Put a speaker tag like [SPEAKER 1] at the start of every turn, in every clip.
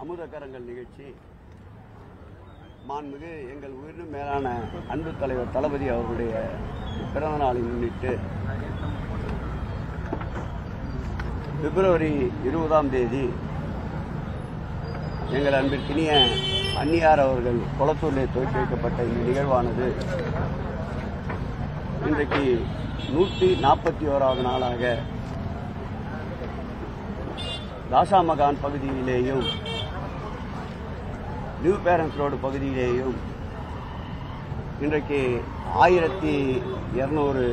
[SPEAKER 1] அமுதக்கரங்கள் நிகழ்ச்சி மாண்புமிகு எங்கள் உயிரினும் மேலான அன்பு தலைவர் தளபதி அவர்களுடைய பிறந்த நாளை முன்னிட்டு பிப்ரவரி 20ஆம் தேதி எங்கள் அன்பிற்கினிய அன்னியார் அவர்கள் கொளத்தூரிலே துவக்கி வைக்கப்பட்ட இந்த நிகழ்வானது இன்றைக்கு 141வது நாளாக தாசாமகான் பகுதியிலேயும் நியூ பேரண்ட்ஸ் ரோடு பகுதியிலேயும் இன்றைக்கு 1200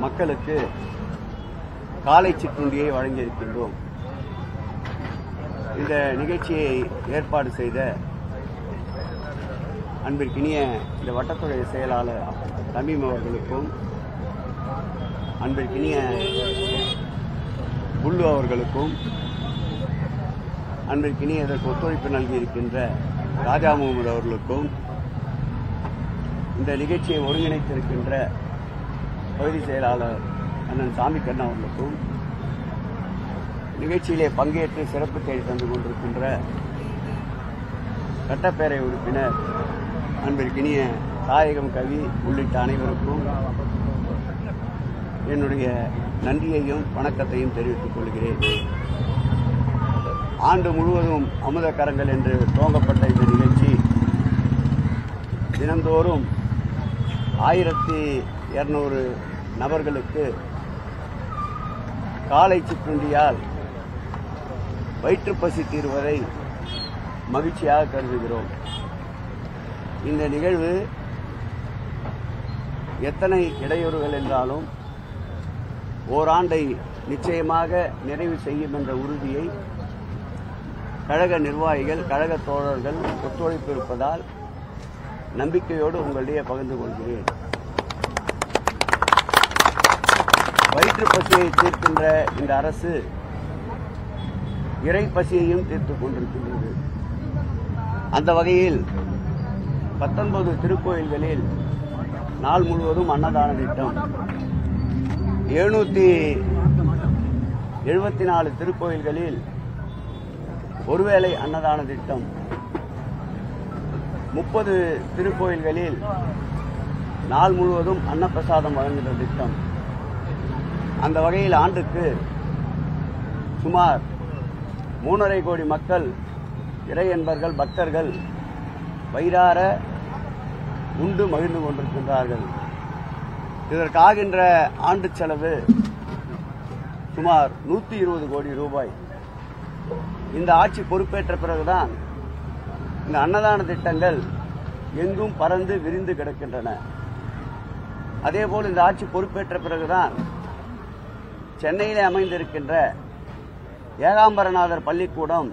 [SPEAKER 1] மக்களுக்கு காலை சிற்றுண்டியை வழங்கியிருக்கின்றோம். இந்த நிகழ்ச்சியை ஏற்பாடு செய்த அன்பிற்கினிய இந்த வட்டத்துறை செயலாளர் தமீம் அவர்களுக்கும் அன்பிற்கினிய புல்லு அவர்களுக்கும் அன்பிற்கினிய இதற்கு ஒத்துழைப்பு நல்கியிருக்கின்ற ராஜா முகமது அவர்களுக்கும் இந்த நிகழ்ச்சியை ஒருங்கிணைத்திருக்கின்ற பகுதி செயலாளர் அண்ணன் சாமி கண்ணா அவர்களுக்கும் நிகழ்ச்சியிலே பங்கேற்று சிறப்பு தேடி தந்து கொண்டிருக்கின்ற சட்டப்பேரவை உறுப்பினர் அன்பிற்கினிய தாயகம் கவி உள்ளிட்ட அனைவருக்கும் என்னுடைய நன்றியையும் வணக்கத்தையும் தெரிவித்துக் கொள்கிறேன். ஆண்டு முழுவதும் அமுதக்கரங்கள் என்று துவங்கப்பட்ட இந்த நிகழ்ச்சி தினந்தோறும் 1200 நபர்களுக்கு காலை சிற்றுண்டியால் வயிற்றுப்பசி தீர்வதை மகிழ்ச்சியாக கருதுகிறோம். இந்த நிகழ்வு எத்தனை இடையூறுகள் என்றாலும் ஓராண்டை நிச்சயமாக நிறைவு செய்யும் என்ற உறுதியை கழக நிர்வாகிகள் கழக தோழர்கள் ஒத்துழைப்பு இருப்பதால் நம்பிக்கையோடு உங்களிடையே பகிர்ந்து கொள்கிறேன். வயிற்று பசியை தீர்க்கின்ற இந்த அரசு இறை பசியையும் தீர்த்துக் கொண்டிருக்கின்றது. அந்த வகையில் 19 திருக்கோயில்களில் நாள் முழுவதும் அன்னதான திட்டம், 774 திருக்கோயில்களில் ஒருவேளை அன்னதான திட்டம், 30 திருக்கோயில்களில் நாள் முழுவதும் அன்னப்பிரசாதம் வழங்குகிற திட்டம். அந்த வகையில் ஆண்டுக்கு சுமார் 3.5 கோடி மக்கள் இறையன்பர்கள் பக்தர்கள் வயிறார உண்டு மகிழ்ந்து கொண்டிருக்கின்றார்கள். இதற்காகின்ற ஆண்டு செலவு சுமார் 120 கோடி ரூபாய். இந்த ஆட்சி பொறுப்பேற்ற பிறகுதான் இந்த அன்னதான திட்டங்கள் எங்கும் பறந்து விரிந்து கிடக்கின்றன. அதேபோல் இந்த ஆட்சி பொறுப்பேற்ற பிறகுதான் சென்னையிலே அமைந்திருக்கின்ற ஏகாம்பரநாதர் பள்ளிக்கூடம்,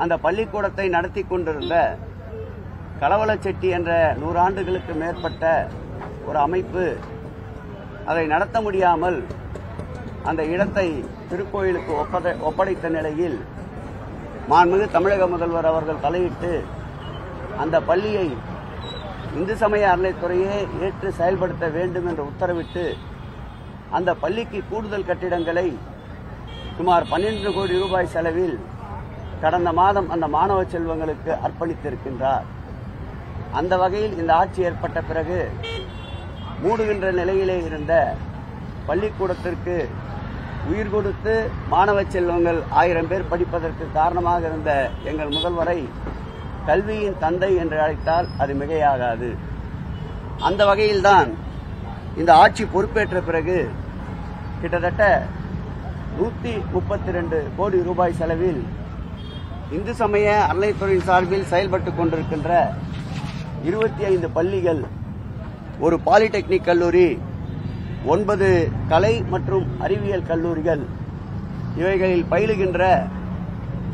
[SPEAKER 1] அந்த பள்ளிக்கூடத்தை நடத்தி கொண்டிருந்த களவளச்செட்டி என்ற 100 ஆண்டுகளுக்கு மேற்பட்ட ஒரு அமைப்பு அதை நடத்த முடியாமல் அந்த இடத்தை திருக்கோயிலுக்கு ஒப்படைத்த நிலையில் மாண்புமிகு தமிழக முதல்வர் அவர்கள் தலையிட்டு அந்த பள்ளியை இந்து சமய அறநிலைத்துறையே ஏற்று செயல்படுத்த வேண்டும் என்று உத்தரவிட்டு அந்த பள்ளிக்கு கூடுதல் கட்டிடங்களை சுமார் 12 கோடி ரூபாய் செலவில் கடந்த மாதம் அந்த மாணவ செல்வங்களுக்கு அர்ப்பணித்திருக்கின்றார். அந்த வகையில் இந்த ஆட்சி ஏற்பட்ட பிறகு மூடுகின்ற நிலையிலே இருந்த பள்ளிக்கூடத்திற்கு உயிர் கொடுத்து மாணவ செல்வங்கள் 1000 பேர் படிப்பதற்கு காரணமாக இருந்த எங்கள் முதல்வரை கல்வியின் தந்தை என்று அழைத்தால் அது மிகையாகாது. அந்த வகையில்தான் இந்த ஆட்சி பொறுப்பேற்ற பிறகு கிட்டத்தட்ட 132 கோடி ரூபாய் செலவில் இந்து சமய அறநிலைத்துறையின் சார்பில் செயல்பட்டுக் கொண்டிருக்கின்ற 25 பள்ளிகள், ஒரு பாலிடெக்னிக் கல்லூரி, 9 கலை மற்றும் அறிவியல் கல்லூரிகள், இவைகளில் பயிலுகின்ற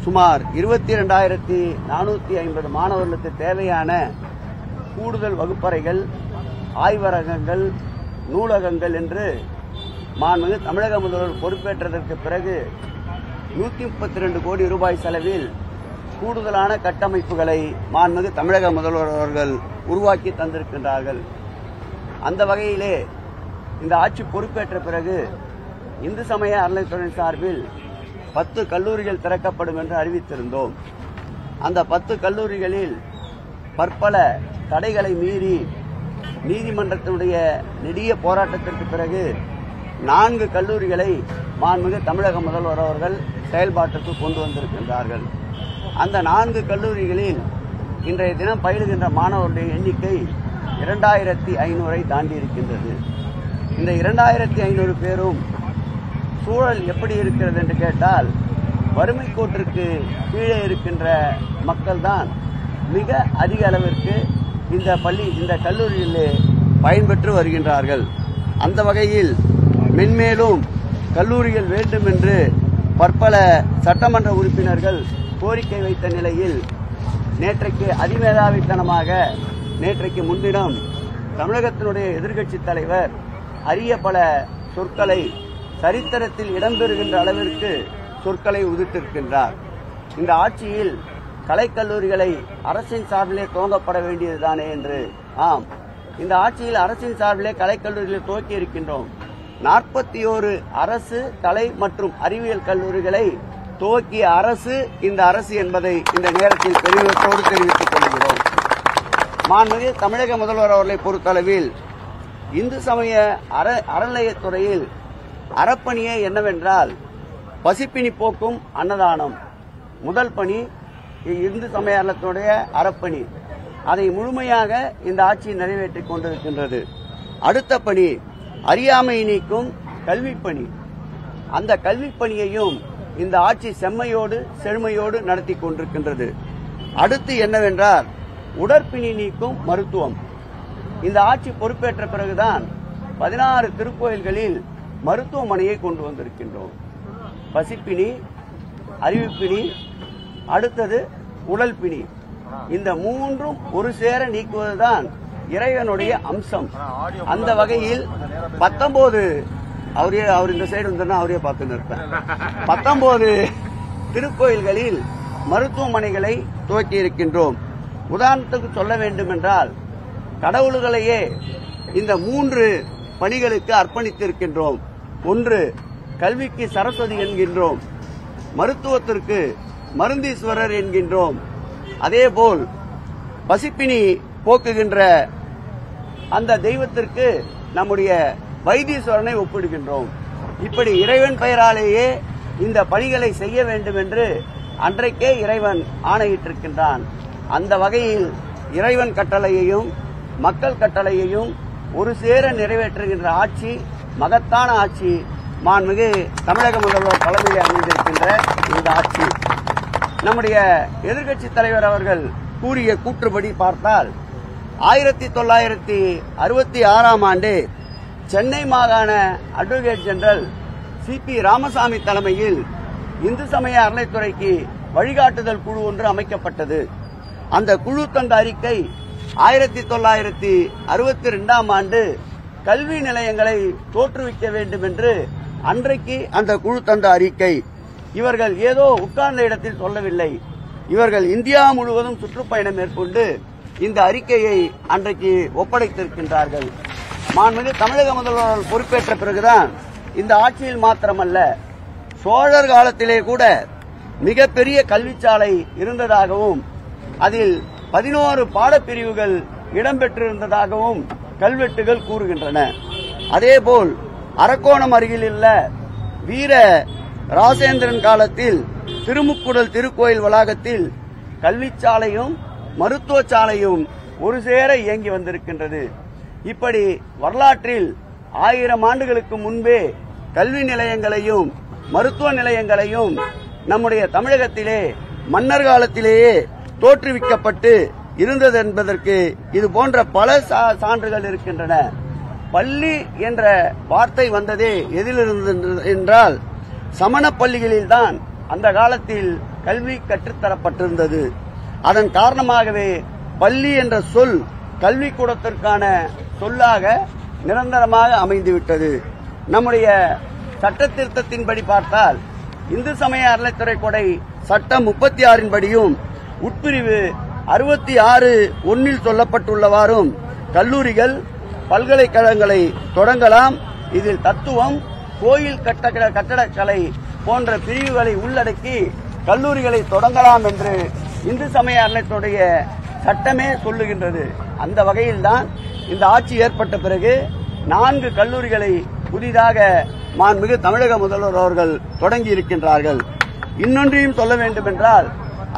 [SPEAKER 1] சுமார் 22,450 மாணவர்களுக்கு தேவையான கூடுதல் வகுப்பறைகள், ஆய்வரங்கங்கள், நூலகங்கள் என்று மாண்புமிகு தமிழக முதல்வர் பொறுப்பேற்றதற்கு பிறகு 132 கோடி ரூபாய் செலவில் கூடுதலான கட்டமைப்புகளை மாண்புமிகு தமிழக முதல்வர் அவர்கள் உருவாக்கி தந்திருக்கின்றார்கள். அந்த வகையிலே இந்த ஆட்சி பொறுப்பேற்ற பிறகு இந்து சமய அறநிலைத்துறை சார்பில் 10 கல்லூரிகள் திறக்கப்படும் என்று அறிவித்திருந்தோம். அந்த 10 கல்லூரிகளில் பற்பல தடைகளை மீறி நீதிமன்றத்தினுடைய நெடிய போராட்டத்திற்கு பிறகு 4 கல்லூரிகளை மாண்புமிகு தமிழக முதல்வர் அவர்கள் செயல்பாட்டுக்கு கொண்டு வந்திருக்கின்றார்கள். அந்த 4 கல்லூரிகளில் இன்றைய தினம் பயிலுகின்ற மாணவர்களுடைய எண்ணிக்கை 2500 தாண்டி இருக்கின்றது. இந்த 2500 பேரும் சூழல் எப்படி இருக்கிறது என்று கேட்டால், வறுமை கோட்டிற்கு கீழே இருக்கின்ற மக்கள் தான் மிக அதிக அளவிற்கு இந்த கல்லூரியிலே பயன்பெற்று வருகின்றார்கள். அந்த வகையில் மென்மேலும் கல்லூரிகள் வேண்டும் என்று பற்பல சட்டமன்ற உறுப்பினர்கள் கோரிக்கை வைத்த நிலையில் நேற்றைக்கு அதிமேதாவித்தனமாக நேற்றைக்கு முன்தினம் தமிழகத்தினுடைய எதிர்க்கட்சி தலைவர் அரிய பல சொற்களை சரித்திரத்தில் இடம்பெறுகின்ற அளவிற்கு சொற்களை உதிர்த்திருக்கின்றார். இந்த ஆட்சியில் கலைக்கல்லூரிகளை அரசின் சார்பிலே துவங்கப்பட வேண்டியதுதானே என்று. ஆம், இந்த ஆட்சியில் அரசின் சார்பிலே கலைக்கல்லூரிகளை துவக்கி இருக்கின்றோம். 41 அரசு கலை மற்றும் அறிவியல் கல்லூரிகளை துவக்கிய அரசு இந்த அரசு என்பதை இந்த நேரத்தில் பெருமிதத்தோடு தெரிவித்துக் கொள்கிறோம். மாண்புமிகு தமிழக முதல்வர் அவர்களை பொறுத்தளவில் இந்து சமய அறநிலையத்துறையில் அறப்பணியே என்னவென்றால் பசிப்பினி போக்கும் அன்னதானம். முதல் பணி இந்து சமய அறநிலையத்துடைய அறப்பணி. அதை முழுமையாக இந்த ஆட்சி நிறைவேற்றிக் கொண்டிருக்கின்றது. அடுத்த பணி அறியாமை நீக்கும் கல்விப்பணி. அந்த கல்விப்பணியையும் இந்த ஆட்சி செம்மையோடு செழுமையோடு நடத்தி கொண்டிருக்கின்றது. அடுத்து என்னவென்றால் உடற்பிணி நீக்கும் மருத்துவம். இந்த ஆட்சி பொறுப்பேற்ற பிறகுதான் 16 திருக்கோயில்களில் மருத்துவமனையை கொண்டு வந்திருக்கின்றோம். பசிப்பிணி, அறிவுப்பிணி, அடுத்தது உடல் பிணி. இந்த மூன்றும் ஒரு சேர நீக்குவதுதான் இறைவனுடைய அம்சம். அந்த வகையில் 19 அவர் இந்த சைடு வந்தா அவரே பார்த்து நிற்பேன். 19 திருக்கோயில்களில் மருத்துவமனைகளை துவக்கி இருக்கின்றோம். உதாரணத்துக்கு சொல்ல வேண்டும் என்றால் கடவுள்களையே இந்த 3 பணிகளுக்கு அர்ப்பணித்திருக்கின்றோம். ஒன்று, கல்விக்கு சரஸ்வதி என்கின்றோம், மருத்துவத்திற்கு மருந்தீஸ்வரர் என்கின்றோம், அதேபோல் பசிப்பினி போக்குகின்ற அந்த தெய்வத்திற்கு நம்முடைய வைத்தீஸ்வரனை ஒப்பிடுகின்றோம். இப்படி இறைவன் பெயராலேயே இந்த பணிகளை செய்ய வேண்டும் என்று அன்றைக்கே இறைவன் ஆணையிட்டிருக்கின்றான். அந்த வகையில் இறைவன் கட்டளையையும் மக்கள் கட்டளையையும் ஒரு சேர நிறைவேற்றுகின்ற ஆட்சி மகத்தான ஆட்சி மாண்புமிகு தமிழக முதல்வர் தலைமையில் அமைந்திருக்கின்ற இந்த ஆட்சி. நம்முடைய எதிர்க்கட்சி தலைவர் அவர்கள் கூறிய கூற்றுப்படி பார்த்தால் 1966ஆம் ஆண்டு சென்னை மாகாண அட்வொகேட் ஜெனரல் CP ராமசாமி தலைமையில் இந்து சமய அறநிலையத்துறைக்கு வழிகாட்டுதல் குழு ஒன்று அமைக்கப்பட்டது. அந்த குழு தந்த அறிக்கை 1962ஆம் ஆண்டு கல்வி நிலையங்களை தோற்றுவிக்க வேண்டும் என்று அன்றைக்கு அந்த குழு தந்த அறிக்கை. இவர்கள் ஏதோ உட்கார்ந்த இடத்தில் சொல்லவில்லை. இவர்கள் இந்தியா முழுவதும் சுற்றுப்பயணம் மேற்கொண்டு இந்த அறிக்கையை அன்றைக்கு ஒப்படைத்திருக்கின்றார்கள். மாண்புமிகு தமிழக முதல்வர் பொறுப்பேற்ற பிறகுதான் இந்த ஆட்சியில் மாத்திரமல்ல, சோழர் காலத்திலே கூட மிகப்பெரிய கல்விச்சாலை இருந்ததாகவும் அதில் 11 பாடப்பிரிவுகள் இடம்பெற்றிருந்ததாகவும் கல்வெட்டுகள் கூறுகின்றன. அதேபோல் அரக்கோணம் அருகில் உள்ள வீர ராசேந்திரன் காலத்தில் திருமுக்குடல் திருக்கோயில் வளாகத்தில் கல்விச்சாலையும் மருத்துவ சாலையும் ஒரு சேர இயங்கி வந்திருக்கின்றது. இப்படி வரலாற்றில் 1000 ஆண்டுகளுக்கு முன்பே கல்வி நிலையங்களையும் மருத்துவ நிலையங்களையும் நம்முடைய தமிழகத்திலே மன்னர் காலத்திலேயே தோற்றுவிக்கப்பட்டு இருந்தது என்பதற்கு இது போன்ற பல சான்றுகள் இருக்கின்றன. பள்ளி என்ற வார்த்தை வந்ததே எதிலிருந்து என்றால் சமண பள்ளிகளில்தான் அந்த காலத்தில் கல்வி கற்றுத்தரப்பட்டிருந்தது. அதன் காரணமாகவே பள்ளி என்ற சொல் கல்விக்கூடத்திற்கான சொல்லாக நிரந்தரமாக அமைந்துவிட்டது. நம்முடைய சட்ட திருத்தத்தின்படி பார்த்தால் இந்து சமய அறநிலையத்துறை கொடை சட்டம் 36 படியும் உட்பிரிவு 66(1) சொல்லப்பட்டுள்ளவாறும் கல்லூரிகள் பல்கலைக்கழகங்களை தொடங்கலாம். இதில் தத்துவம், கோயில் கட்டடக்கலை போன்ற பிரிவுகளை உள்ளடக்கி கல்லூரிகளை தொடங்கலாம் என்று இந்து சமய அறநிலையத்துடைய சட்டமே சொல்லுகின்றது. அந்த வகையில்தான் இந்த ஆட்சி ஏற்பட்ட பிறகு 4 கல்லூரிகளை புதிதாக மாண்புமிகு தமிழக முதல்வர் அவர்கள் தொடங்கி இருக்கின்றார்கள். இன்னொன்றையும் சொல்ல வேண்டும் என்றால்,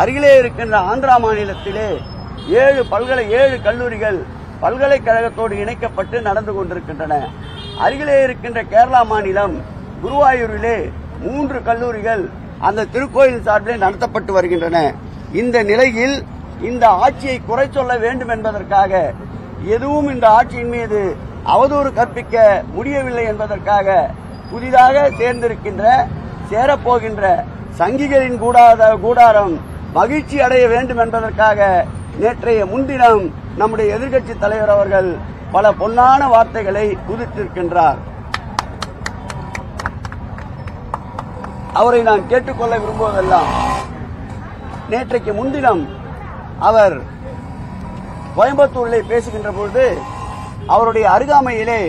[SPEAKER 1] அருகிலே இருக்கின்ற ஆந்திரா மாநிலத்திலே 7 கல்லூரிகள் பல்கலைக்கழகத்தோடு இணைக்கப்பட்டு நடந்து கொண்டிருக்கின்றன. அருகிலே இருக்கின்ற கேரளா மாநிலம் குருவாயூரிலே 3 கல்லூரிகள் அந்த திருக்கோயில் சார்பிலே நடத்தப்பட்டு வருகின்றன. இந்த நிலையில் இந்த ஆட்சியை குறை சொல்ல வேண்டும் என்பதற்காக, எதுவும் இந்த ஆட்சியின் மீது அவதூறு கற்பிக்க முடியவில்லை என்பதற்காக புதிதாக சேரப்போகின்ற சங்கிகளின் கூடாரம் மகிழ்ச்சி அடைய வேண்டும் என்பதற்காக நேற்றைய முன்தினம் நம்முடைய எதிர்க்கட்சி தலைவர் அவர்கள் பல பொன்னான வார்த்தைகளை உதிர்த்திருக்கின்றார். அவரை நான் கேட்டுக்கொள்ள விரும்புவதெல்லாம், நேற்றைக்கு முன்தினம் அவர் கோயம்புத்தூரிலே பேசுகின்ற பொழுது அவருடைய அருகாமையிலே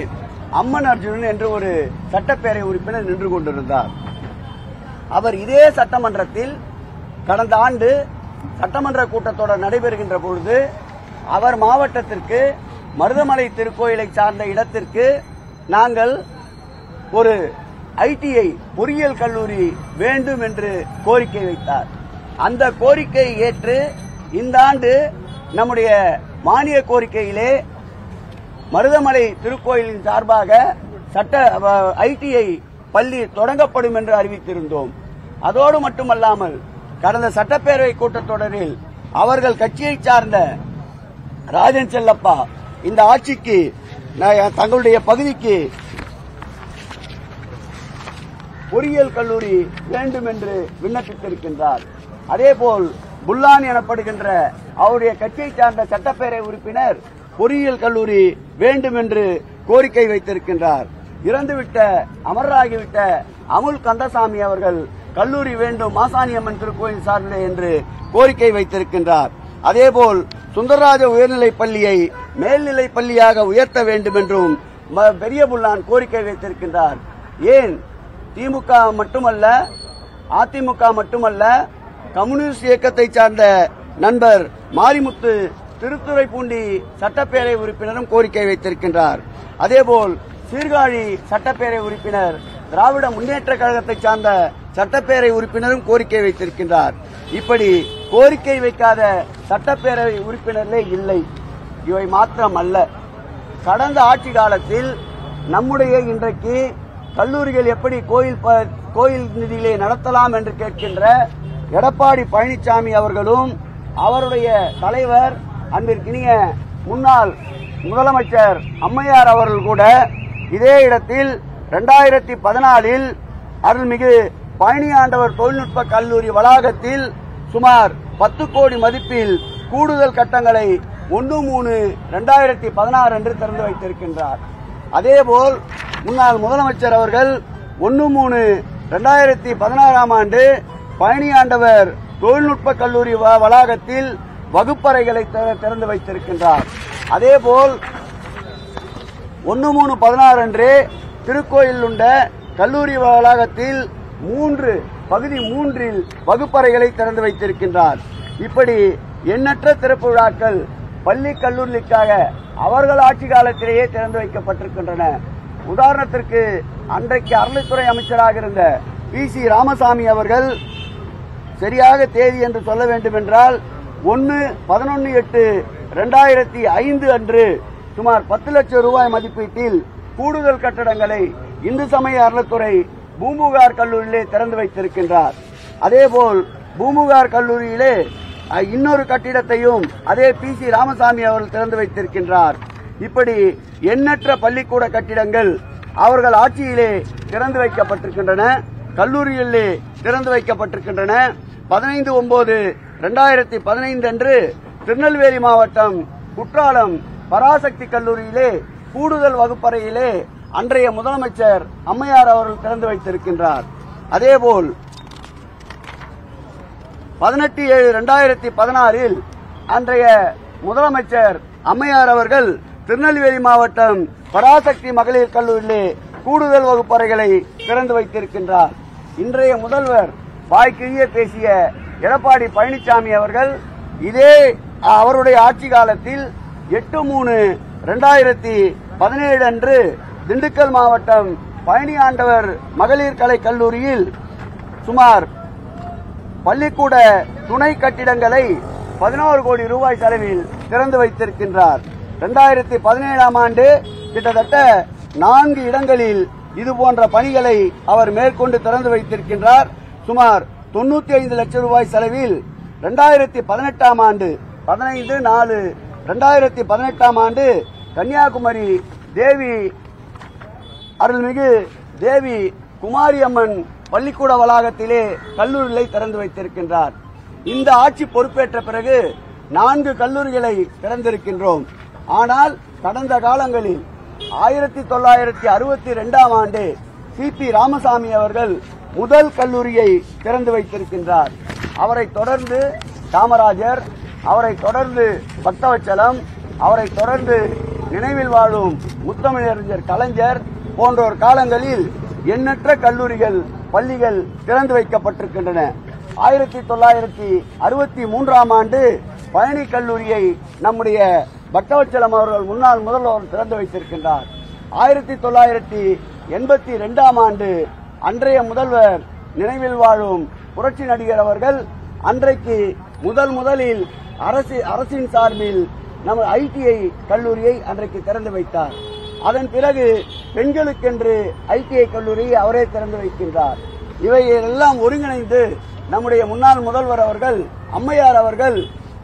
[SPEAKER 1] அம்மன் அர்ஜுனன் என்று ஒரு சட்டப்பேரவை உறுப்பினர் நின்று கொண்டிருந்தார். அவர் இதே சட்டமன்றத்தில் கடந்த ஆண்டு சட்டமன்ற கூட்டத்தொடர் நடைபெறுகின்ற பொழுது அவர் மாவட்டத்திற்கு மருதமலை திருக்கோயிலை சார்ந்த இடத்திற்கு நாங்கள் ஒரு ஐடிஐ பொறியியல் கல்லூரி வேண்டும் என்று கோரிக்கை வைத்தார். அந்த கோரிக்கையை ஏற்று இந்த ஆண்டு நம்முடைய மானிய கோரிக்கையிலே மருதமலை திருக்கோயிலின் சார்பாக ஐடிஐ பள்ளி தொடங்கப்படும் என்று அறிவித்திருந்தோம். அதோடு மட்டுமல்லாமல் கடந்த சட்டப்பேரவை கூட்டத்தொடரில் அவர்கள் கட்சியை சார்ந்த ராஜன் செல்லப்பா இந்த ஆட்சிக்கு தங்களுடைய பகுதிக்கு பொறியியல் கல்லூரி வேண்டும் என்று விண்ணப்பித்திருக்கின்றார். அதேபோல் புல்லான் எனப்படுகின்ற அவருடைய கட்சியை சார்ந்த சட்டப்பேரவை உறுப்பினர் பொறியியல் கல்லூரி வேண்டும் என்று கோரிக்கை வைத்திருக்கின்றார். இறந்துவிட்ட அமரராகிவிட்ட அமுல் கந்தசாமி அவர்கள் கல்லூரி வேண்டும் மாசாணியம்மன் திருக்கோயில் சார்பிலே என்று கோரிக்கை வைத்திருக்கின்றார். அதேபோல் சுந்தரராஜ உயர்நிலைப் பள்ளியை மேல்நிலைப் பள்ளியாக உயர்த்த வேண்டும் என்றும் பெரிய புல்லான் கோரிக்கை வைத்திருக்கின்றார். ஏன் திமுக மட்டுமல்ல, அதிமுக மட்டுமல்ல, கம்யூனிஸ்ட் இயக்கத்தை சார்ந்த நண்பர் மாரிமுத்து திருத்துறைப்பூண்டி சட்டப்பேரவை உறுப்பினரும் கோரிக்கை வைத்திருக்கின்றார். அதேபோல் சீர்காழி சட்டப்பேரவை உறுப்பினர் திராவிட முன்னேற்ற கழகத்தை சார்ந்த சட்டப்பேரவை உறுப்பினரும் கோரிக்கை வைத்திருக்கின்றார். இப்படி கோரிக்கை வைக்காத சட்டப்பேரவை உறுப்பினர்களே இல்லை. இவை மாத்திரமல்ல, கடந்த ஆட்சி காலத்தில் நம்முடைய இன்றைக்கு கல்லூரிகள் எப்படி கோயில் நிதியிலே நடத்தலாம் என்று கேட்கின்ற எடப்பாடி பழனிசாமி அவர்களும் அவருடைய தலைவர் அன்பிற்கினிய முன்னாள் முதலமைச்சர் அம்மையார் அவர்கள் கூட இதே இடத்தில் 2014 அருள்மிகு பழனியாண்டவர் தொழில்நுட்ப கல்லூரி வளாகத்தில் சுமார் 10 கோடி மதிப்பில் கூடுதல் கட்டங்களை 1/3/2016 அன்று திறந்து வைத்திருக்கின்றார். அதேபோல் முன்னாள் முதலமைச்சர் அவர்கள் 1/3/2016 ஆண்டு பழனியாண்டவர் தொழில்நுட்ப கல்லூரி வளாகத்தில் வகுப்பறைகளை திறந்து வைத்திருக்கின்றார். அதேபோல் 1/3/16 அன்று திருக்கோயில் உள்ள கல்லூரி வளாகத்தில் பகுதி 3 வகுப்பறைகளை திறந்து வைத்திருக்கின்றார். இப்படி எண்ணற்ற திறப்பு விழாக்கள் பள்ளி கல்லூரிகளுக்காக அவர்கள் ஆட்சி காலத்திலேயே திறந்து வைக்கப்பட்டிருக்கின்றன. உதாரணத்திற்கு அன்றைக்கு அறநிலைத்துறை அமைச்சராக இருந்த PC ராமசாமி அவர்கள் சரியாக தேதி என்று சொல்ல வேண்டும் என்றால் 1/11/8/2005 அன்று சுமார் 10 லட்சம் ரூபாய் மதிப்பீட்டில் கூடுதல் கட்டடங்களை இந்து சமய அறநிலைத்துறை பூம்புகார் கல்லூரியிலே திறந்து வைத்திருக்கின்றார். அதேபோல் பூம்புகார் கல்லூரியிலே இன்னொரு கட்டிடத்தையும் அதே PC ராமசாமி அவர்கள் திறந்து வைத்திருக்கின்றார். இப்படி எண்ணற்ற பள்ளிக்கூட கட்டிடங்கள் அவர்கள் ஆட்சியிலே திறந்து வைக்கப்பட்டிருக்கின்றன, கல்லூரிகளிலே திறந்து வைக்கப்பட்டிருக்கின்றன. 15/9/2015 அன்று திருநெல்வேலி மாவட்டம் குற்றாலம் பராசக்தி கல்லூரியிலே கூடுதல் வகுப்பறையிலே அன்றைய முதலமைச்சர் அம்மையார் அவர்கள் திறந்து வைத்திருக்கின்றார். அதேபோல் 18/7/2016 அன்றைய முதலமைச்சர் அம்மையார் அவர்கள் திருநெல்வேலி மாவட்டம் பராசக்தி மகளிர் கல்லூரியிலே கூடுதல் வகுப்பறைகளை திறந்து வைத்திருக்கின்றார். இன்றைய முதல்வர் வாய்க்கிழிய பேசிய எடப்பாடி பழனிசாமி அவர்கள் இதே அவருடைய ஆட்சி காலத்தில் 8/3/2017 அன்று திண்டுக்கல் மாவட்டம் பழனி ஆண்டவர் மகளிர் கலை கல்லூரியில் சுமார் பள்ளிக்கூட துணை கட்டிடங்களை 11 கோடி ரூபாய் செலவில் திறந்து வைத்திருக்கின்றார். 2017ஆம் ஆண்டு கிட்டத்தட்ட 4 இடங்களில் இதுபோன்ற பணிகளை அவர் மேற்கொண்டு திறந்து வைத்திருக்கின்றார். சுமார் 95 லட்சம் ரூபாய் செலவில் 2018ஆம் ஆண்டு 15/4/2018ஆம் ஆண்டு கன்னியாகுமரி தேவி அருள்மிகு தேவி குமாரியம்மன் பள்ளிக்கூட வளாகத்திலே கல்லூரிகளை திறந்து வைத்திருக்கின்றார். இந்த ஆட்சி பொறுப்பேற்ற பிறகு 4 கல்லூரிகளை திறந்திருக்கின்றோம். ஆனால் கடந்த காலங்களில் 1962ஆம் ஆண்டு சிபி ராமசாமி அவர்கள் முதல் கல்லூரியை திறந்து வைத்திருக்கின்றார். அவரை தொடர்ந்து காமராஜர், அவரை தொடர்ந்து பக்தவச்சலம், அவரை தொடர்ந்து நினைவில் வாழும் முத்தமிழறிஞர் கலைஞர் போன்றோர் காலங்களில் எண்ணற்ற கல்லூரிகள் பள்ளிகள் திறந்து வைக்கப்பட்டிருக்கின்றன. 1963ஆம் ஆண்டு பழனி கல்லூரியை நம்முடைய பக்தவச்சலம் அவர்கள் முன்னாள் முதல்வர் திறந்து வைத்திருக்கின்றார். 1982ஆம் ஆண்டு அன்றைய முதல்வர் நினைவில் வாழும் புரட்சி நடிகர் அவர்கள் அன்றைக்கு முதலில் அரசின் சார்பில் நம்ம ஐடிஐ கல்லூரியை அன்றைக்கு திறந்து வைத்தார். அதன் பிறகு பெண்களுக்கென்று ஐடிஐ கல்லூரியை அவரே திறந்து வைக்கின்றார். இவையெல்லாம் ஒருங்கிணைந்து நம்முடைய முன்னாள் முதல்வர் அவர்கள் அம்மையார் அவர்கள்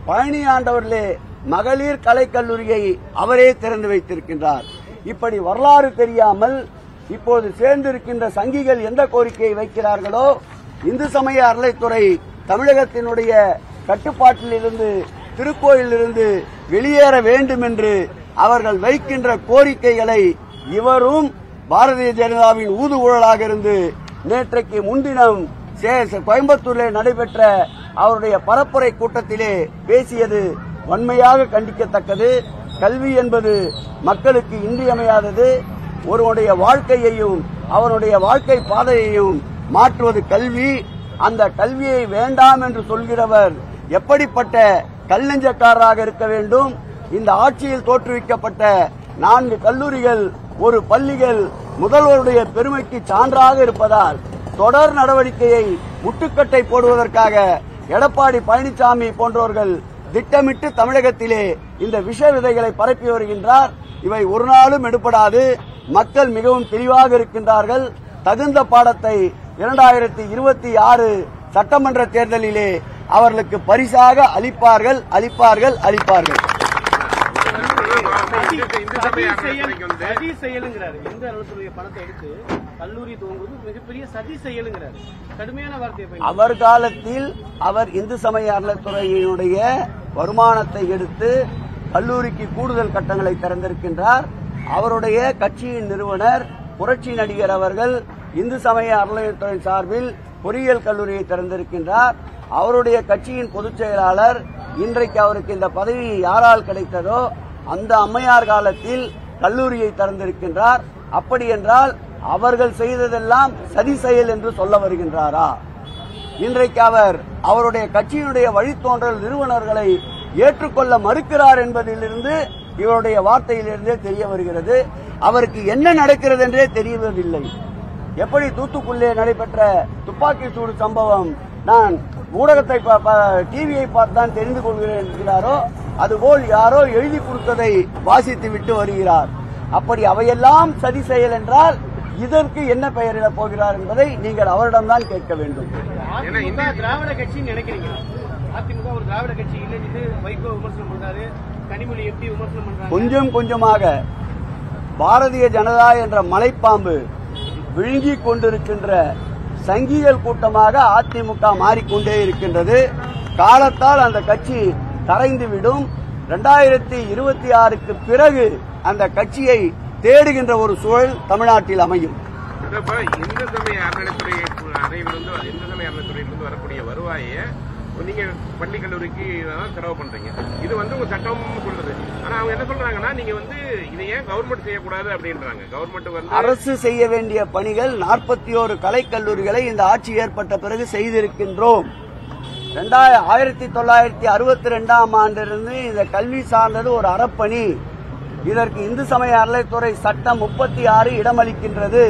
[SPEAKER 1] பழனி ஆண்டவர்களே மகளிர் கலைக்கல்லூரியை அவரே திறந்து வைத்திருக்கின்றார். இப்படி வரலாறு தெரியாமல் இப்போது சேர்ந்திருக்கின்ற சங்கிகள் எந்த கோரிக்கையை வைக்கிறார்களோ, இந்து சமய அறநிலைத்துறை தமிழகத்தினுடைய கட்டுப்பாட்டில் இருந்து திருக்கோயிலிருந்து வெளியேற வேண்டும் என்று அவர்கள் வைக்கின்ற கோரிக்கைகளை இவரும் பாரதிய ஜனதாவின் ஊதுகுழலாக இருந்து நேற்றைக்கு முன்தினம் கோயம்புத்தூரில் நடைபெற்ற அவருடைய பரப்புரை கூட்டத்திலே பேசியது வன்மையாக கண்டிக்கத்தக்கது. கல்வி என்பது மக்களுக்கு இன்றியமையாதது. ஒருவனுடைய வாழ்க்கையையும் அவனுடைய வாழ்க்கை பாதையையும் மாற்றுவது கல்வி. அந்த கல்வியை வேண்டாம் என்று சொல்கிறவர் எப்படிப்பட்ட கல்நெஞ்சக்காரராக இருக்க வேண்டும்? இந்த ஆட்சியில் தோற்றுவிக்கப்பட்ட 4 கல்லூரிகள் ஒரு பள்ளிகள் முதல்வருடைய பெருமைக்கு சான்றாக இருப்பதால் தொடர் நடவடிக்கையை முட்டுக்கட்டை போடுவதற்காக எடப்பாடி பழனிசாமி போன்றவர்கள் திட்டமிட்டு தமிழகத்திலே இந்த விஷ விதைகளை பரப்பி வருகின்றார். இவை ஒரு நாளும் எடுபடாது. மக்கள் மிகவும் தெளிவாக இருக்கின்றார்கள். தகுந்த பாடத்தை 2026 சட்டமன்ற தேர்தலிலே அவர்களுக்கு பரிசாக அளிப்பார்கள். அவர் காலத்தில் அவர் இந்து சமய அறநிலைத்துறையினுடைய வருமானத்தை எடுத்து கல்லூரிக்கு கூடுதல் கட்டங்களை திறந்திருக்கின்றார். அவருடைய கட்சியின் நிறுவனர் புரட்சி நடிகர் அவர்கள் இந்து சமய அறநிலையத்துறை சார்பில் பொறியியல் கல்லூரியை திறந்திருக்கின்றார். அவருடைய கட்சியின் பொதுச் செயலாளர் இன்றைக்கு அவருக்கு இந்த பதவி யாரால் கிடைத்ததோ அந்த அம்மையார் காலத்தில் கல்லூரியை திறந்திருக்கின்றார். அப்படி என்றால் அவர்கள் செய்ததெல்லாம் சதி செயல் என்று சொல்ல வருகின்றாரா? இன்றைக்கு அவர் அவருடைய கட்சியினுடைய வழித்தோன்றல் நிறுவனர்களை ஏற்றுக்கொள்ள மறுக்கிறார் என்பதிலிருந்து இவருடைய வார்த்தையிலிருந்தே தெரிய வருகிறது. அவருக்கு என்ன நடக்கிறது என்றே தெரிவதில்லை. எப்படி தூத்துக்குள்ளே நடைபெற்ற துப்பாக்கி சூடு சம்பவம் நான் ஊடகத்தை டிவியை பார்த்துதான் தெரிந்து கொள்கிறேன் என்கிறாரோ அதுபோல் யாரோ எழுதி கொடுத்ததை வாசித்து விட்டு வருகிறார். அப்படி அவையெல்லாம் சதி செயல் என்றால் இதற்கு என்ன பெயரிடப் போகிறார் என்பதை நீங்கள் அவரிடம்தான் கேட்க வேண்டும்.
[SPEAKER 2] திராவிட கட்சி நினைக்கிறீங்க? அதிமுக ஒரு திராவிட கட்சி இல்லை. வைகோ விமர்சனம் பண்றாரு, கனிமொழி எப்படி விமர்சனம் பண்றாங்க?
[SPEAKER 1] கொஞ்சம் கொஞ்சமாக பாரதிய ஜனதா என்ற மலைப்பாம்பு விழுங்கிக் கொண்டிருக்கின்ற சங்கிகள் கூட்டமாக அதிமுக மாறிக்கொண்டே இருக்கின்றது. காலத்தால் அந்த கட்சி கரைந்துவிடும். 2026க்கு பிறகு அந்த கட்சியை தேடுகின்ற ஒரு சூழல் தமிழ்நாட்டில் அமையும்.
[SPEAKER 3] இந்து சமய அறநிலைத்துறையிலிருந்து வரக்கூடிய வருவாயை நீங்க பள்ளி கல்லூரிக்கு செலவு பண்றீங்க, இது வந்து உங்க சட்டம் சொல்றது. ஆனா அவங்க என்ன சொல்றாங்கன்னா நீங்க வந்து இதை ஏன் கவர்மெண்ட் செய்யக்கூடாது அப்படின்றாங்க. கவர்மெண்ட் வந்து
[SPEAKER 1] அரசு செய்ய வேண்டிய பணிகள் 41 கலைக்கல்லூரிகளை இந்த ஆட்சி ஏற்பட்ட பிறகு செய்திருக்கின்றோம். 1962ஆம் ஆண்டிலிருந்து இந்த கல்வி சார்ந்தது ஒரு அறப்பணி. இதற்கு இந்து சமய அறநிலையத்துறை சட்டம் 36 இடமளிக்கின்றது.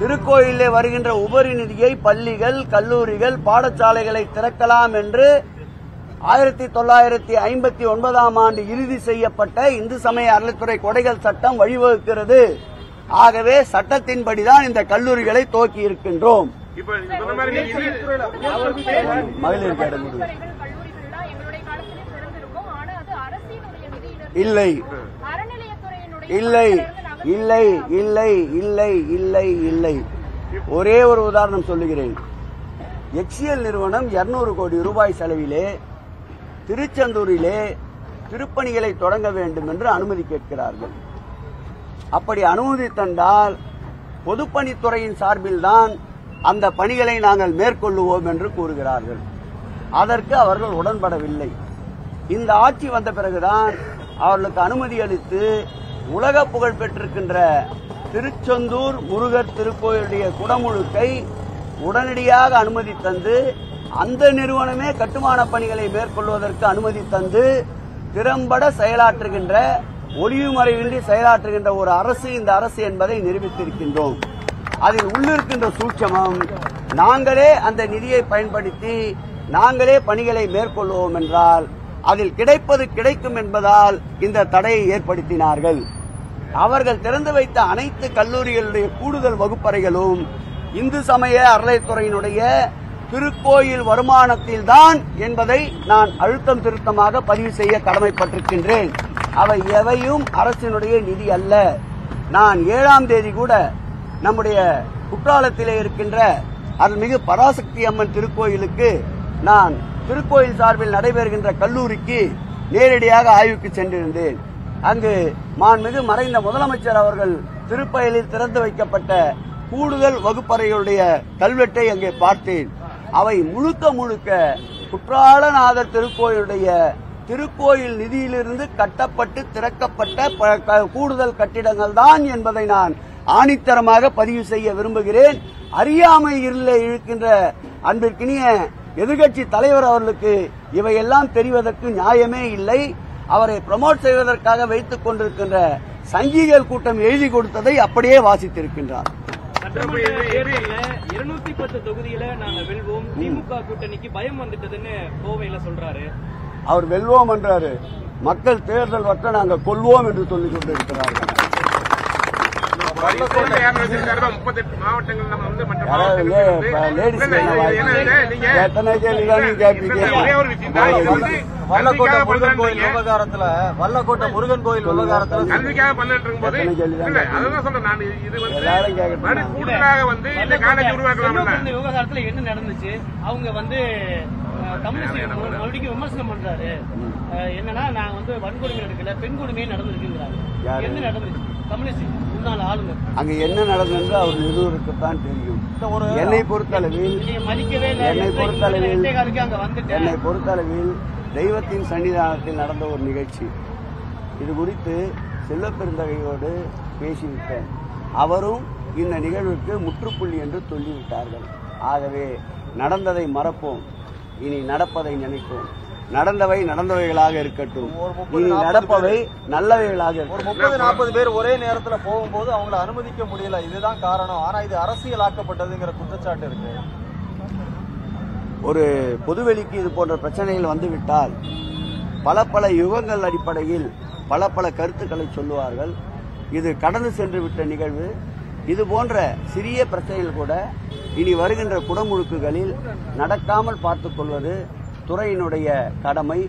[SPEAKER 1] திருக்கோயிலே வருகின்ற உபரி நிதியை பள்ளிகள், கல்லூரிகள், பாடசாலைகளை திறக்கலாம் என்று 1959ஆம் ஆண்டு இறுதி செய்யப்பட்ட இந்து சமய அறநிலையத்துறை கொடைகள் சட்டம் வழிவகுக்கிறது. ஆகவே சட்டத்தின்படிதான் இந்த கல்லூரிகளை துவக்கி இருக்கின்றோம். மகளிர் இல்லை இல்லை இல்லை இல்லை இல்லை இல்லை இல்லை. ஒரே ஒரு உதாரணம் சொல்லுகிறேன். எக்ஸிஎல் நிறுவனம் 200 கோடி ரூபாய் செலவிலே திருச்செந்தூரிலே திருப்பணிகளை தொடங்க வேண்டும் என்று அனுமதி கேட்கிறார்கள். அப்படி அனுமதி தந்தால் பொதுப்பணித்துறையின் சார்பில்தான் அந்த பணிகளை நாங்கள் மேற்கொள்ளுவோம் என்று கூறுகிறார்கள். அதற்கு அவர்கள் உடன்படவில்லை. இந்த ஆட்சி வந்த பிறகுதான் அவர்களுக்கு அனுமதி அளித்து உலக புகழ் பெற்றிருக்கின்ற திருச்செந்தூர் முருகர் திருக்கோயிலுடைய குடமுழுக்கை உடனடியாக அனுமதி தந்து அந்த நிறுவனமே கட்டுமான பணிகளை மேற்கொள்வதற்கு அனுமதி தந்து திறம்பட செயலாற்றுகின்ற, ஒளிவுமறைவின்றி செயலாற்றுகின்ற ஒரு அரசு இந்த அரசு என்பதை நிரூபித்திருக்கின்றோம். அதில் உள்ளிருக்கின்ற சூட்சமம், நாங்களே அந்த நிதியை பயன்படுத்தி நாங்களே பணிகளை மேற்கொள்வோம் என்றால் அதில் கிடைப்பது கிடைக்கும் என்பதால் இந்த தடையை ஏற்படுத்தினார்கள். அவர்கள் திறந்து வைத்த அனைத்து கல்லூரிகளுடைய கூடுதல் வகுப்பறைகளும் இந்து சமய அறநிலையத்துறையினுடைய திருக்கோயில் வருமானத்தில்தான் என்பதை நான் அழுத்தம் திருத்தமாக பதிவு செய்ய கடமைப்பட்டிருக்கின்றேன். அவை எவையும் அரசினுடைய நிதி அல்ல. நான் 7ஆம் தேதி கூட நம்முடைய குற்றாலத்திலே இருக்கின்ற அருள்மிகு பராசக்தி அம்மன் திருக்கோயிலுக்கு நான் திருக்கோயில் சார்பில் நடைபெறுகின்ற கல்லூரிக்கு நேரடியாக ஆய்வுக்கு சென்றிருந்தேன். அங்கு மாண்புமிகு மறைந்த முதலமைச்சர் அவர்கள் திருப்பயலில் திறந்து வைக்கப்பட்ட கூடுதல் வகுப்பறைகளுடைய கல்வெட்டை அங்கே பார்த்தேன். அவை முழுக்க முழுக்க குற்றாலநாதர் திருக்கோயிலுடைய திருக்கோயில் நிதியிலிருந்து கட்டப்பட்டு திறக்கப்பட்ட கூடுதல் கட்டிடங்கள் தான் என்பதை நான் ஆணித்தரமாக பதிவு செய்ய விரும்புகிறேன். அறியாமையில் இருக்கின்ற அன்பிற்கினிய எதிர்கட்சி தலைவர் அவர்களுக்கு இவையெல்லாம் தெரிவதற்கு நியாயமே இல்லை. அவரை ப்ரமோட் செய்வதற்காக வைத்துக் கொண்டிருக்கின்ற சங்கிகள் கூட்டம் எழுதி கொடுத்ததை அப்படியே வாசித்திருக்கின்றார்.
[SPEAKER 2] 210 தொகுதியில நாங்க வெல்வோம், திமுக கூட்டணிக்கு பயம் வந்துட்டதுன்னு கோவையில சொல்றாரு.
[SPEAKER 1] அவர் வெல்வோம் என்றாரு, மக்கள் தேர்தல் வட்ட நாங்கள் கொள்வோம் என்று சொல்லிக் கொண்டிருக்கிறார்கள்.
[SPEAKER 3] 38 மாவட்டங்கள் நம்ம வந்து
[SPEAKER 1] எத்தனை கேள்விதான் கேட்பீங்க?
[SPEAKER 4] வல்லக்கோட்டை முருகன் கோயில் விவகாரத்துல
[SPEAKER 3] கல்விக்காக பண்ணிட்டு இருக்கும்போது அதான் சொல்றேன் நான். இது வந்து கூடுதலாக வந்து இந்த காலேஜ் உருவாக்கலாம்.
[SPEAKER 2] இந்த விவகாரத்துல என்ன நடந்துச்சு? அவங்க வந்து மறுபடியும் விமர்சனம் பண்றாரு. என்னன்னா நாங்க வந்து வன்கொடுமை நடக்கல, பெண் கொடுமையே நடந்திருக்குங்கிறாரு. என்ன நடந்துச்சு? கம்யூனிஸ்ட் முன்னாள் ஆளுநர் அங்க
[SPEAKER 1] என்ன நடந்தது அவர் நிறுவனத்துக்குத்தான் தெரியும். என்னை பொறுத்தளவில் தெய்வத்தின் சன்னிதானத்தில் நடந்த ஒரு நிகழ்ச்சி. இது குறித்து செல்வப்பெருந்தகையோடு பேசிவிட்டேன். அவரும் இந்த நிகழ்வுக்கு முற்றுப்புள்ளி என்று சொல்லிவிட்டார்கள். ஆகவே நடந்ததை மறப்போம், இனி நடப்பதை நினைப்போம். நடந்தவை நடந்தவைகளாக இருக்கட்டும், இனி நடப்பவை நல்லவைகளாக இருக்கட்டும்.
[SPEAKER 4] 30-40 பேர் ஒரே நேரத்துல போகும்போது அவங்களை அனுமதிக்க முடியல, இதுதான் காரணம். ஆனா இது அரசியலாக்கப்பட்டதுங்கிற குற்றச்சாட்டு இருக்கு.
[SPEAKER 1] ஒரு பொதுவெளிக்கு இது போன்ற பிரச்சனைகள் வந்துவிட்டால் பல யுகங்கள் அடிப்படையில் பல கருத்துக்களை சொல்லுவார்கள். இது கடந்து சென்று விட்ட நிகழ்வு. இது போன்ற சிறிய பிரச்சனைகள் கூட இனி வருகின்ற குடமுழுக்குகளில் நடக்காமல் பார்த்துக் கொள்வது துறையினுடைய கடமை.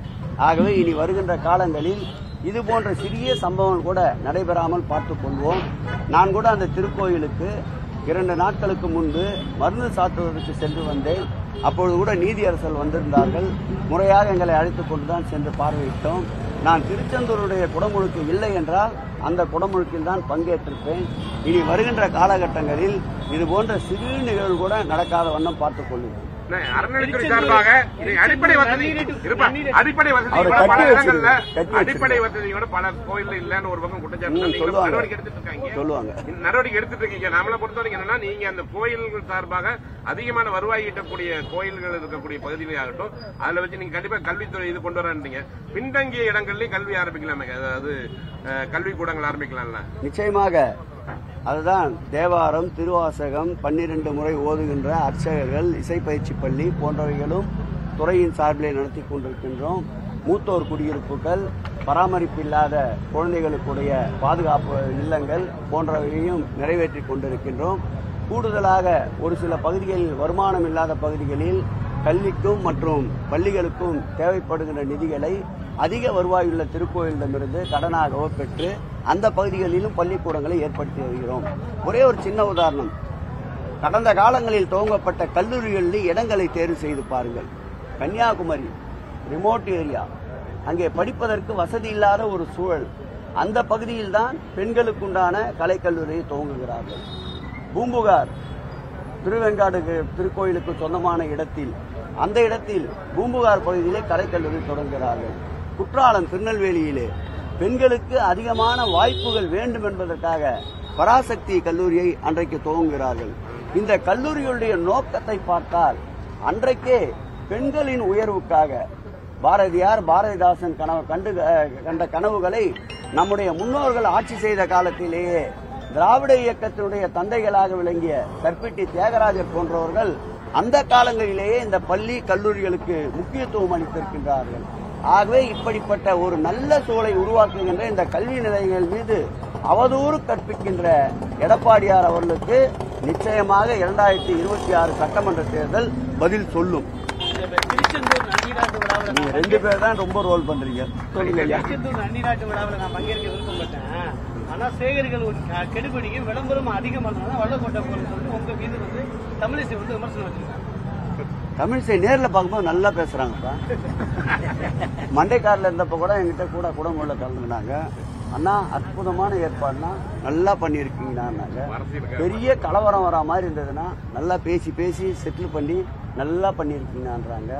[SPEAKER 1] ஆகவே இனி வருகின்ற காலங்களில் இது போன்ற சிறிய சம்பவங்கள் கூட நடைபெறாமல் பார்த்துக் கொள்வோம். நான் கூட அந்த திருக்கோயிலுக்கு 2 நாட்களுக்கு முன்பு மருந்து சாத்துவதற்கு சென்று வந்தேன். அப்பொழுது கூட நீதியரசர்கள் வந்திருந்தார்கள். முறையாக எங்களை அழைத்துக் கொண்டுதான் சென்று பார்வையிட்டோம். நான் திருச்செந்தூருடைய குடமுழுக்கு இல்லை என்றால் அந்த குடமுழுக்கில் தான் பங்கேற்றிருப்பேன். இனி வருகின்ற காலகட்டங்களில் இது போன்ற சிறு நிகழ்வு கூட நடக்காத வண்ணம் பார்த்துக் கொள்ளுவோம்.
[SPEAKER 3] அறநிலைத்துறை சார்பாக அடிப்படை வசதி அடிப்படை வசதியோட பல கோயில் இல்லன்னு ஒரு பக்கம் குற்றச்சாட்டு நடவடிக்கை எடுத்துட்டு இருக்காங்க. நடவடிக்கை எடுத்துட்டு இருக்கீங்க. நம்மளை பொறுத்த வரைக்கும் என்னன்னா, நீங்க அந்த கோயில்கள் சார்பாக அதிகமான வருவாய் ஈட்டக்கூடிய கோயில்கள் இருக்கக்கூடிய பகுதியிலே ஆகட்டும், அதுல வச்சு நீங்க கண்டிப்பா கல்வித்துறை இது கொண்டு வரீங்க. பின்தங்கிய இடங்கள்லயும் கல்வி ஆரம்பிக்கலாமே, அதாவது கல்வி கூடங்கள் ஆரம்பிக்கலாம்ல.
[SPEAKER 1] நிச்சயமாக அதுதான் தேவாரம், திருவாசகம் 12 முறை ஓதுகின்ற அர்ச்சகர்கள், இசைப்பயிற்சி பள்ளி போன்றவைகளும் துறையின் சார்பிலே நடத்தி கொண்டிருக்கின்றோம். மூத்தோர் குடியிருப்புகள், பராமரிப்பு இல்லாத குழந்தைகளுக்குடைய பாதுகாப்பு இல்லங்கள் போன்றவையும் நிறைவேற்றி கொண்டிருக்கின்றோம். கூடுதலாக ஒரு சில பகுதிகளில் வருமானம் இல்லாத பகுதிகளில் கல்விக்கும் மற்றும் பள்ளிகளுக்கும் தேவைப்படுகின்ற நிதிகளை அதிக வருவாயுள்ள திருக்கோயிலிடமிருந்து கடனாகவோ பெற்று அந்த பகுதிகளிலும் பள்ளிக்கூடங்களை ஏற்படுத்தி வருகிறோம். ஒரே ஒரு சின்ன உதாரணம், கடந்த காலங்களில் துவங்கப்பட்ட கல்லூரிகளில் இடங்களை தேர்வு செய்து பாருங்கள். கன்னியாகுமரி ரிமோட் ஏரியா, அங்கே படிப்பதற்கு வசதி இல்லாத ஒரு சூழல், அந்த பகுதியில்தான் பெண்களுக்குண்டான கலைக்கல்லூரியை துவங்குகிறார்கள். பூம்புகார் திருவெங்காடு திருக்கோயிலுக்கு சொந்தமான இடத்தில், அந்த இடத்தில் பூம்புகார் பகுதியிலே கலைக்கல்லூரி தொடங்குகிறார்கள். குற்றாலம் திருநெல்வேலியிலே பெண்களுக்கு அதிகமான வாய்ப்புகள் வேண்டும் என்பதற்காக பராசக்தி கல்லூரியை அன்றைக்கு துவங்குகிறார்கள். இந்த கல்லூரிகளுடைய நோக்கத்தை பார்த்தால் அன்றைக்கே பெண்களின் உயர்வுக்காக பாரதியார், பாரதிதாசன் கண்ட கனவுகளை நம்முடைய முன்னோர்கள் ஆட்சி செய்த காலத்திலேயே திராவிட இயக்கத்தினுடைய தந்தைகளாக விளங்கிய கற்பிட்டி தியாகராஜர் போன்றவர்கள் அந்த காலங்களிலேயே இந்த பள்ளி கல்லூரிகளுக்கு முக்கியத்துவம் அளித்திருக்கின்றார்கள். ஆகவே இப்படிப்பட்ட ஒரு நல்ல சூழலை உருவாக்குகின்ற இந்த கல்வி நிலையங்கள் மீது அவதூறு கற்பிக்கின்ற எடப்பாடியார் அவர்களுக்கு நிச்சயமாக 2026 சட்டமன்ற தேர்தல் பதில் சொல்லும். நீங்க 2 பேர் தான் ரொம்ப ரோல் பண்றீங்க.
[SPEAKER 2] திருச்செந்தூர் நன்னிராட்டு விழாவில் நான் பங்கேற்க விருப்பப்பட்டேன். ஆனா சேகரிகள் கெடுபிடிக்கும் விளம்பரம் அதிகமாக வள்ளக்கோட்டை போல சொல்லிட்டு உங்க மீது வந்து தமிழிசை வந்து விமர்சனம் வச்சிருக்காங்க.
[SPEAKER 1] தமிழிசை நேர்ல பார்க்கும்போது நல்லா பேசுறாங்கப்பா. மண்டைக்காரில் இருந்தப்ப கூட என்கிட்ட குடமுள்ள கலந்துனாங்க. அண்ணா அற்புதமான ஏற்பாடுனா நல்லா பண்ணியிருக்கீங்கன்னாங்க. பெரிய கலவரம் வரா மாதிரி இருந்ததுன்னா நல்லா பேசி செட்டில் பண்ணி நல்லா பண்ணியிருக்கீங்கன்றாங்க.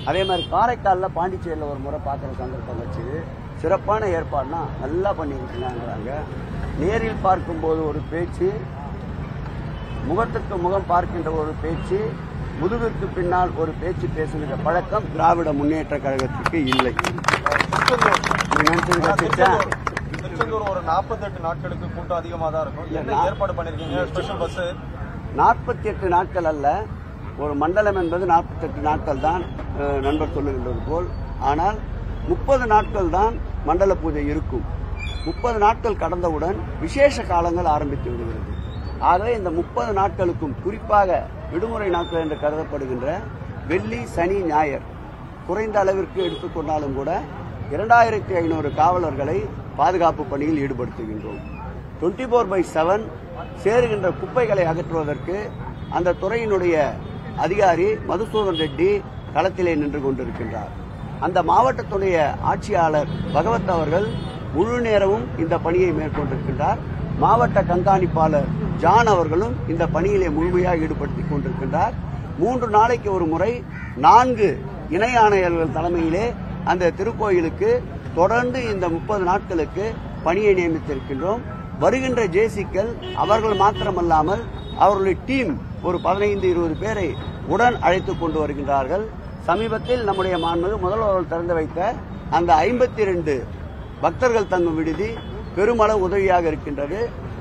[SPEAKER 1] அதே மாதிரி காரைக்காலில் பாண்டிச்சேரியில் ஒரு முறை பார்க்குற சந்தர்ப்பம் வச்சு சிறப்பான ஏற்பாடுனா நல்லா பண்ணியிருக்கீங்கன்றாங்க. நேரில் பார்க்கும்போது ஒரு பேச்சு, முகத்துக்கு முகம் பார்க்கின்ற ஒரு பேச்சு, முதுகிற்கு பின்னால் ஒரு பேச்சு பேசுகிற பழக்கம் திராவிட முன்னேற்ற கழகத்திற்கு இல்லை.
[SPEAKER 4] திருச்செந்தூர் ஒரு 48 நாட்களுக்கு கூட்டம் அதிகமாக தான் இருக்கும். என்ன ஏற்பாடு பண்ணிருக்கீங்க? ஸ்பெஷல் பஸ்
[SPEAKER 1] 48 நாட்கள் அல்ல, ஒரு மண்டலம் என்பது 48 நாட்கள் தான் நண்பர் சொல்லுகின்றது போல். ஆனால் 30 நாட்கள் தான் மண்டல பூஜை இருக்கும். 30 நாட்கள் கடந்தவுடன் விசேஷ காலங்கள் ஆரம்பித்து விடுகிறது. ஆகவே இந்த 30 நாட்களுக்கும் குறிப்பாக விடுமுறை நாட்கள் என்று கருதப்படுகின்ற வெள்ளி, சனி, ஞாயிறு குறைந்த அளவிற்கு எடுத்துக்கொண்டாலும் கூட 2500 காவலர்களை பாதுகாப்பு பணியில் ஈடுபடுத்துகின்றோம். 24/7 சேருகின்ற குப்பைகளை அகற்றுவதற்கு அந்த துறையினுடைய அதிகாரி மதுசூதன் ரெட்டி களத்திலே நின்று கொண்டிருக்கின்றார். அந்த மாவட்டத்துடைய ஆட்சியாளர் பகவத் அவர்கள் முழு நேரமும் இந்த பணியை மேற்கொண்டிருக்கின்றார். மாவட்ட கண்காணிப்பாளர் ஜான் அவர்களும் இந்த பணியிலே முழுமையாக ஈடுபடுத்திக் கொண்டிருக்கின்றார். 3 நாளைக்கு ஒரு முறை 4 இணை ஆணையர்கள் தலைமையிலே அந்த திருக்கோயிலுக்கு தொடர்ந்து இந்த 30 நாட்களுக்கு பணியை நியமித்திருக்கின்றோம். வருகின்ற ஜேசிக்கள் அவர்கள் மாத்திரமல்லாமல் அவர்களுடைய டீம் ஒரு 15-20 பேரை உடன் அழைத்துக் கொண்டு வருகின்றார்கள். சமீபத்தில் நம்முடைய மாண்புமிகு முதல்வர்கள் திறந்து வைத்த அந்த 52 பக்தர்கள் தங்கும் விடுதி பெருமளவு உதவியாக இருக்கின்றது.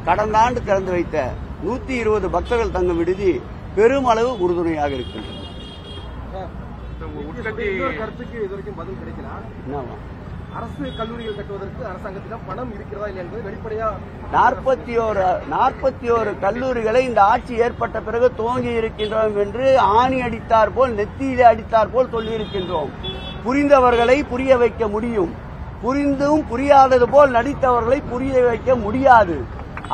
[SPEAKER 1] கடந்த ஆண்டு திறந்து வைத்த 120 பக்தர்கள் தங்கும் விடுதி பெருமளவு உறுதுணையாக இருக்கின்றது.
[SPEAKER 2] கருத்துக்கு இதுவரைக்கும் பதில் கிடைக்கலாம். அரசு கல்லூரிகள் கட்டுவதற்கு அரசாங்கத்திடம் பணம் இருக்கிறதா இல்லை என்பது வெளிப்படையா
[SPEAKER 1] 41 கல்லூரிகளை இந்த ஆட்சி ஏற்பட்ட பிறகு துவங்கி இருக்கின்றோம் என்று ஆணி அடித்தார் போல், நெத்தியிலே அடித்தார் போல் சொல்லியிருக்கின்றோம். புரிந்தவர்களை புரிய வைக்க முடியும், புரிந்தும் புரியாதது போல் நடித்தவர்களை புரிய வைக்க முடியாது.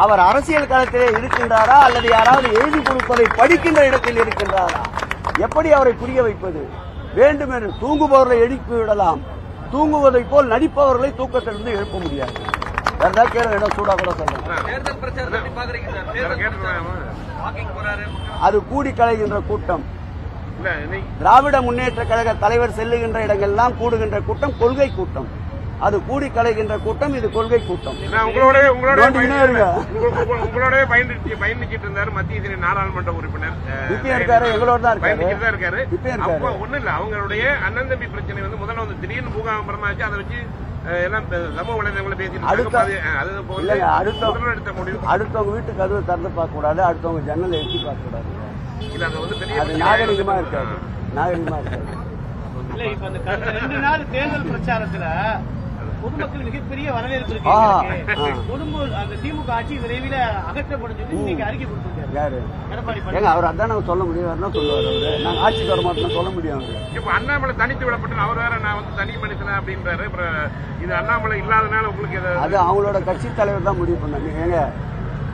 [SPEAKER 1] அவர் அரசியல் களத்திலே இருக்கின்றாரா அல்லது யாராவது எழுதி கொடுப்பதை படிக்கின்ற இடத்தில் இருக்கின்றாரா? எப்படி அவரை புரிய வைப்பது? வேண்டும் என்று தூங்குபவர்களை எழுப்பி விடலாம், தூங்குவதை போல் நடிப்பவர்களை தூக்கத்திலிருந்து எழுப்ப முடியாது. வேற ஏதாவது கேள்வி இடம் சூடா கூட சொல்றேன். அது கூடி கலைகின்ற கூட்டம். திராவிட முன்னேற்ற கழக தலைவர் செல்லுகின்ற இடங்கள்லாம் கூடுகின்ற கூட்டம் கொள்கை கூட்டம். அது கூடி கலைகின்ற கூட்டம். இது கொள்கை கூட்டம்.
[SPEAKER 3] உங்களோட பயணிச்சிட்டு இருந்தாரு மத்திய நாடாளுமன்ற உறுப்பினர்.
[SPEAKER 1] இருக்காரு, எங்களோட தான்
[SPEAKER 3] இருக்காரு. அப்ப ஒண்ணு இல்ல, அவங்களுடைய அண்ணன் தம்பி பிரச்சனை வந்து முதல்ல வந்து திடீர்னு பூகாமரமாச்சு. அதை வச்சு எல்லாம் சமூக வலைதளங்களை பேசிட்டு
[SPEAKER 1] அடுத்தவங்க வீட்டு கதவை திறந்து பார்க்க கூடாது, அடுத்தவங்க ஜன்னலை எட்டி பார்க்க கூடாது. அது நாகரிகமா இருக்காது, நாகரிகமா இருக்காது.
[SPEAKER 2] இல்ல இப்ப அந்த 2 நாள் தேர்தல் பிரச்சாரத்துல பொதுமக்கள் மிகப்பெரிய வரவேற்பு இருக்கு. அந்த திமுக ஆட்சி விரைவில் அகற்றப்படும் சொல்லி இன்னைக்கு அறிக்கை கொடுத்திருக்காரு எடப்பாடி பழனிசாமி.
[SPEAKER 1] அவர் அதான் நாங்க சொல்ல முடியும் சொல்லுவாரு. நாங்க ஆட்சிக்கு வர மாட்டோம் சொல்ல முடியும்.
[SPEAKER 3] இப்ப அண்ணாமலை தனித்து விடப்பட்டு அவர் வேற நான் வந்து தனி மனுஷன் அப்படின்றாரு. இது அண்ணாமலை இல்லாதனால உங்களுக்கு அது
[SPEAKER 1] அவங்களோட கட்சி தலைவர் தான் முடிவு பண்ணாங்க. ஏங்க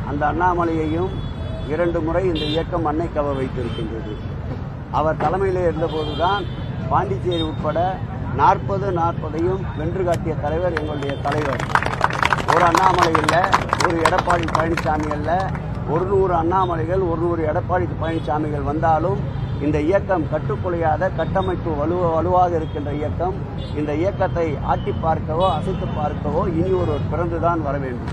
[SPEAKER 1] அந்த அண்ணாமலையையும் 2 முறை இந்த இயக்கம் அன்னை கவ வைத்திருக்கின்றது. அவர் தலைமையிலே இருந்தபோதுதான் பாண்டிச்சேரி உட்பட 40-40ஐயும் வென்று காட்டிய தலைவர் எங்களுடைய தலைவர். ஒரு அண்ணாமலை இல்லை, ஒரு எடப்பாடி பழனிசாமி அல்ல, 100 அண்ணாமலைகள் 100 எடப்பாடி பழனிசாமிகள் வந்தாலும் இந்த இயக்கம் கட்டுக்குலையாத கட்டமைப்பு வலுவாக இருக்கின்ற இயக்கம். இந்த இயக்கத்தை ஆட்டி பார்க்கவோ அசைத்து பார்க்கவோ இனி ஒருவர் பிறந்துதான் வர வேண்டும்.